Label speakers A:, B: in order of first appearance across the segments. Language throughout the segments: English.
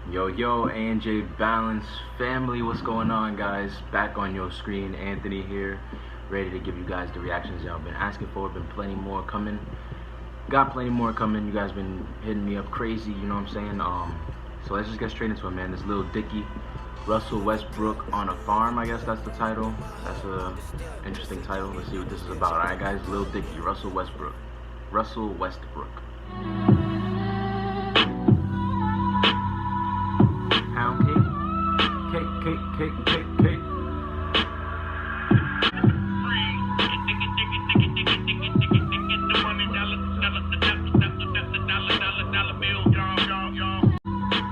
A: Yo, ANJ Balance family, what's going on, guys? Back on your screen, Anthony here, ready to give you guys the reactions y'all been asking for. Been plenty more coming. Got plenty more coming. You guys been hitting me up crazy, you know what I'm saying? So let's just get straight into it, man. This Lil Dicky, Russel Westbrook on a farm, I guess that's the title. That's a interesting title. Let's see what this is about. Alright, guys, Lil Dicky, Russel Westbrook. Pound cake.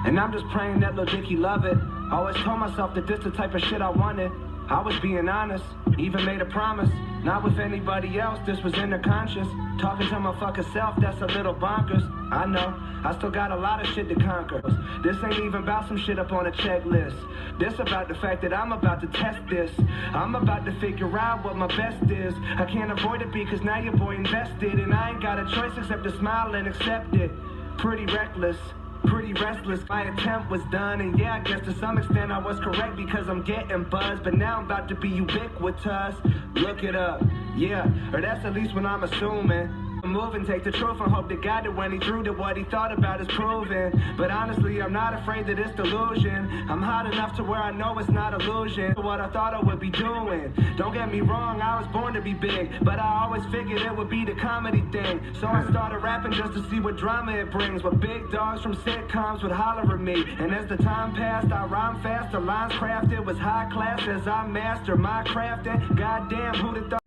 B: And I'm just praying that Lil Dicky love it. I always told myself that this the type of shit I wanted. I was being honest, even made a promise. Not with anybody else, this was inner conscious. Talking to my fucking self, that's a little bonkers. I know, I still got a lot of shit to conquer. This ain't even about some shit up on a checklist. This about the fact that I'm about to test this. I'm about to figure out what my best is. I can't avoid it because now your boy invested. And I ain't got a choice except to smile and accept it. Pretty reckless, pretty restless. My attempt was done, and yeah, I guess to some extent I was correct because I'm getting buzzed. But now I'm about to be ubiquitous. Look it up, yeah, or that's at least what I'm assuming. Move and take the truth and hope to God that when he threw that what he thought about is proven. But honestly, I'm not afraid that it's delusion. I'm hot enough to where I know it's not illusion. What I thought I would be doing. Don't get me wrong, I was born to be big, but I always figured it would be the comedy thing. So I started rapping just to see what drama it brings. What big dogs from sitcoms would holler at me. And as the time passed, I rhymed faster. Lines crafted was high class as I mastered my crafting. Goddamn, who'd have thought?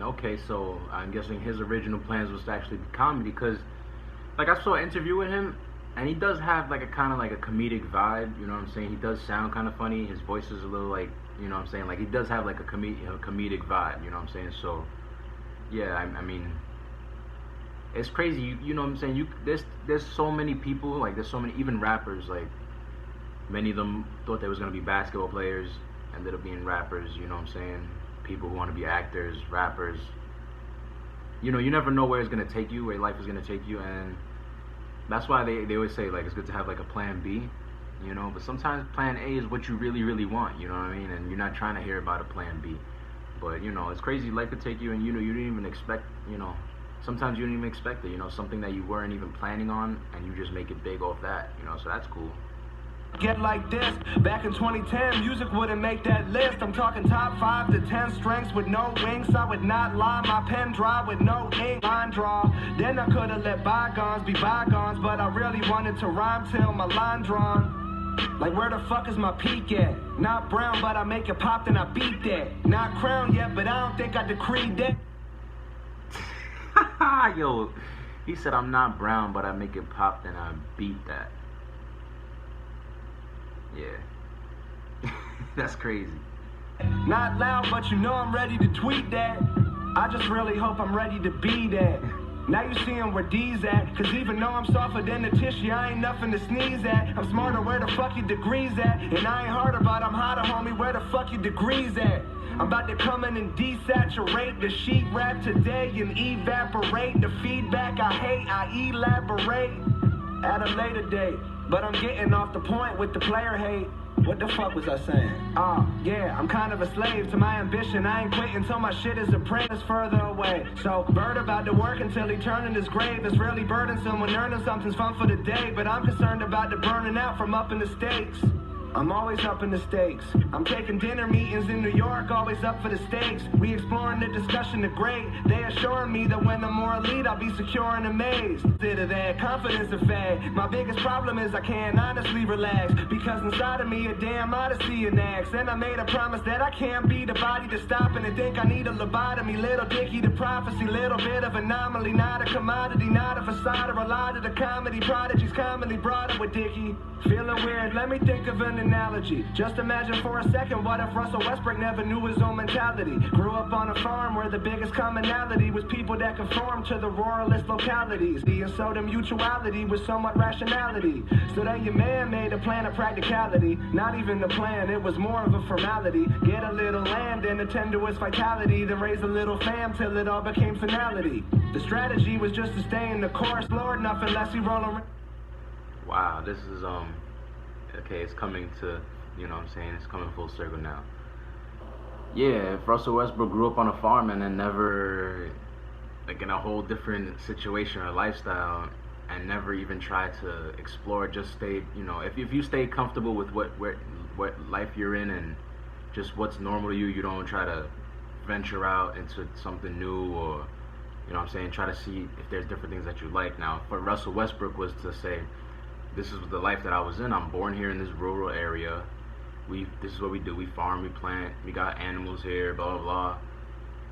A: Okay, so I'm guessing his original plans was to actually be comedy, because like I saw an interview with him and he does have like a kind of like a comedic vibe, you know what I'm saying? He does sound kind of funny. His voice is a little like, you know what I'm saying? Like he does have like a comedic vibe, you know what I'm saying? So yeah, I mean, it's crazy, you know what I'm saying? There's so many people, like there's so many, even rappers, like many of them thought they was gonna be basketball players, ended up being rappers, you know what I'm saying? People who want to be actors, rappers. You know, you never know where it's going to take you, where life is going to take you, and that's why they always say, like, it's good to have, like, a plan B, you know, but sometimes plan A is what you really, really want, you know what I mean, and you're not trying to hear about a plan B, but, you know, it's crazy, life could take you, and, you know, you didn't even expect, you know, sometimes you didn't even expect it, you know, something that you weren't even planning on, and you just make it big off that, you know, so that's cool.
B: Get like this, back in 2010, music wouldn't make that list. I'm talking top 5 to 10 strengths with no wings. I would not lie, my pen dry with no ink. Line draw, then I could've let bygones be bygones, but I really wanted to rhyme till my line drawn. Like where the fuck is my peak at? Not brown, but I make it pop, then I beat that. Not crowned yet, but I don't think I decreed that.
A: Yo, he said I'm not brown, but I make it pop, then I beat that. Yeah, that's crazy.
B: Not loud, but you know I'm ready to tweet that. I just really hope I'm ready to be that. Now you seeing where D's at, cause even though I'm softer than the tissue, I ain't nothing to sneeze at. I'm smarter, where the fuck your degrees at? And I ain't harder, but I'm hotter, homie, where the fuck your degrees at? I'm about to come in and desaturate the sheet rap today and evaporate the feedback I hate. I elaborate at a later date. But I'm getting off the point with the player hate. What the fuck was I saying? Yeah, I'm kind of a slave to my ambition. I ain't quitting till my shit is apprentice further away. So, Bird about to work until he turn in his grave. It's really burdensome when earning something's fun for the day. But I'm concerned about the burning out from up in the States. I'm always up in the stakes. I'm taking dinner meetings in New York, always up for the stakes. We exploring the discussion, the great. They assuring me that when I'm more elite, I'll be secure and amazed. Instead of that, confidence is fad. My biggest problem is I can't honestly relax, because inside of me a damn odyssey enacts. And I made a promise that I can't be the body to stop and think I need a lobotomy. Little Dicky, the prophecy, little bit of anomaly. Not a commodity, not a facade, or a lot of the comedy. Prodigies commonly brought up with Dicky. Feeling weird, let me think of an analogy. Just imagine for a second, what if Russel Westbrook never knew his own mentality? Grew up on a farm where the biggest commonality was people that conform to the ruralist localities. And so the mutuality was somewhat rationality. So then your man made a plan of practicality. Not even the plan, it was more of a formality. Get a little land and attend to its vitality, then raise a little fam till it all became finality. The strategy was just to stay in the course, Lord, nothing less he rolling.
A: Wow, this okay, it's coming to, you know what I'm saying, it's coming full circle now. Yeah, if Russell Westbrook grew up on a farm and then never, like in a whole different situation or lifestyle, and never even tried to explore, just stayed, you know, if you stay comfortable with what life you're in and just what's normal to you, you don't try to venture out into something new, or you know what I'm saying, try to see if there's different things that you like. Now, for Russell Westbrook was to say, this is the life that I was in. I'm born here in this rural area. This is what we do. We farm, we plant, we got animals here, blah blah blah.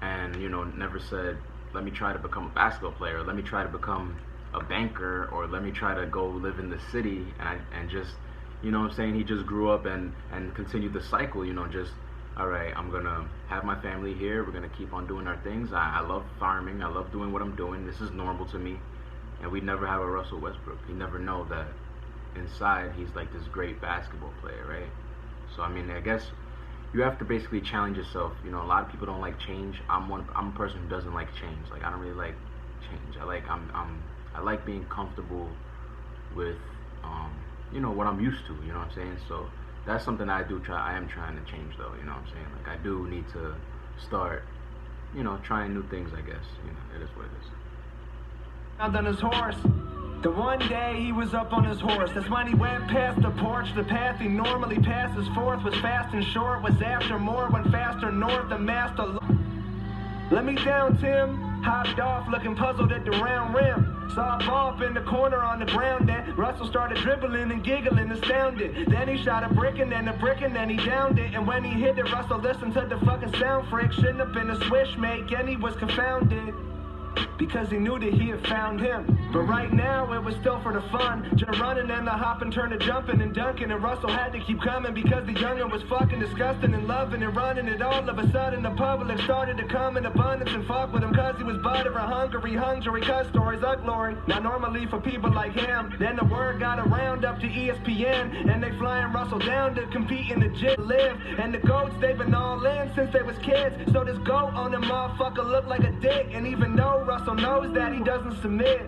A: And you know, never said, let me try to become a basketball player, let me try to become a banker, or let me try to go live in the city. And just, you know what I'm saying, he just grew up and continued the cycle, you know, just, all right, I'm gonna have my family here, we're gonna keep on doing our things. I love farming, I love doing what I'm doing, this is normal to me. And we'd never have a Russell Westbrook. You never know that inside he's like this great basketball player, right? So I mean, I guess you have to basically challenge yourself. You know, a lot of people don't like change. I'm a person who doesn't like change. Like, I don't really like change. I like being comfortable with you know, what I'm used to, you know what I'm saying? So that's something I am trying to change though, you know what I'm saying? Like, I do need to start, you know, trying new things, I guess. You know, it is what it is.
B: On his horse. The one day he was up on his horse, that's when he went past the porch. The path he normally passes forth was fast and short, was after more, went faster north, the master. Let me down, Tim. Hopped off, looking puzzled at the round rim. Saw a ball up in the corner on the ground, then Russell started dribbling and giggling, astounded. Then he shot a brick and then a brick and then he downed it. And when he hit it, Russell listened to the fucking sound freak. Shouldn't have been a swish make, and he was confounded, because he knew that he had found him. But right now it was still for the fun, just running and the hopping, turn to jumping and dunking. And Russell had to keep coming because the youngin' was fucking disgusting and loving and running it. All of a sudden the public started to come in abundance and fuck with him, cause he was butter and hungry, cause stories of glory. Now normally for people like him, then the word got around up to ESPN, and they flying Russell down to compete in the gym, live. And the goats, they've been all in since they was kids. So this goat on the motherfucker look like a dick, and even though Russell knows that, he doesn't submit.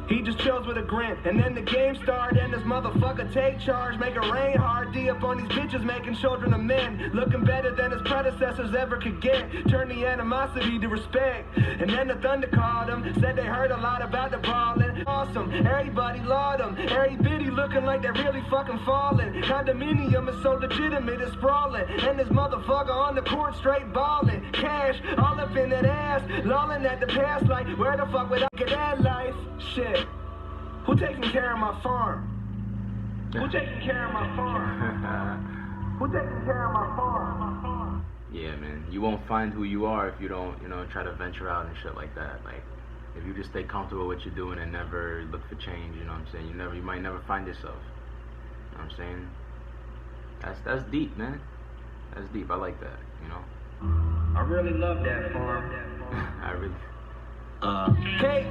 B: He just chills with a grin. And then the game started and this motherfucker take charge, make it rain hard, D up on these bitches, making children of men, looking better than his predecessors ever could get. Turn the animosity to respect. And then the Thunder called him, said they heard a lot about the ballin'. Awesome, everybody laud him. Every bitty looking like they're really fucking falling. Condominium is so legitimate, it's sprawling. And this motherfucker on the court straight ballin'. Cash all up in that ass, lolling at the past like, where the fuck would I get that life? Shit. Who taking care of my farm? Who taking care of my farm? Who taking care of my farm?
A: Yeah, man. You won't find who you are if you don't, you know, try to venture out and shit like that. Like, if you just stay comfortable with what you're doing and never look for change, you know what I'm saying? You might never find yourself. You know what I'm saying? That's deep, man. That's deep. I like that, you know?
B: I really love that farm.
A: I really...
B: Cake,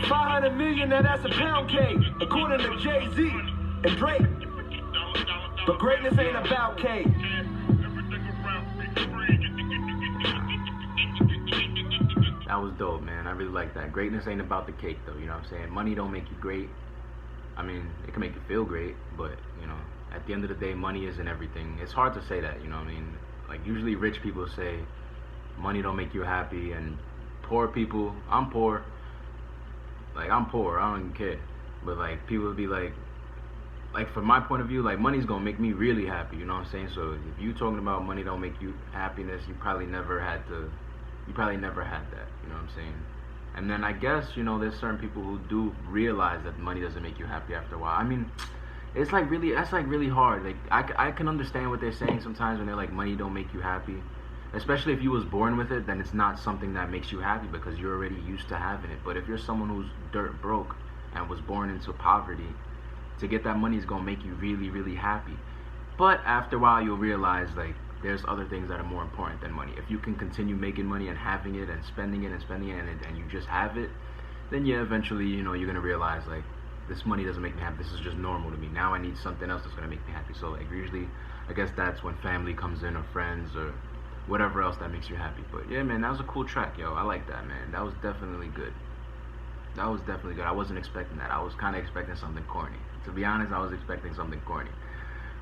B: 500 million, now that's a pound cake, according to Jay-Z and Drake. But greatness ain't about cake.
A: That was dope, man. I really like that. Greatness ain't about the cake, though, you know what I'm saying? Money don't make you great. I mean, it can make you feel great, but, you know, at the end of the day, money isn't everything. It's hard to say that, you know what I mean? Like, usually rich people say, money don't make you happy, and poor people, I'm poor, I don't even care, but like, people would be like from my point of view, like, money's gonna make me really happy, you know what I'm saying? So if you talking about money don't make you happiness, you probably never had that, you know what I'm saying? And then I guess, you know, there's certain people who do realize that money doesn't make you happy after a while. I mean, that's like really hard. Like, I can understand what they're saying sometimes when they're like, money don't make you happy. Especially if you was born with it, then it's not something that makes you happy because you're already used to having it. But if you're someone who's dirt broke and was born into poverty, to get that money is going to make you really, really happy. But after a while, you'll realize, like, there's other things that are more important than money. If you can continue making money and having it and spending it and you just have it, then yeah, eventually, you know, you're going to realize, like, this money doesn't make me happy. This is just normal to me. Now I need something else that's going to make me happy. So, like, usually, I guess that's when family comes in, or friends, or whatever else that makes you happy. But yeah, man, that was a cool track, yo. I like that, man. That was definitely good. That was definitely good. I wasn't expecting that. I was kind of expecting something corny. To be honest, I was expecting something corny.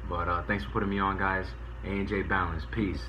A: But thanks for putting me on, guys. A&J Balance. Peace.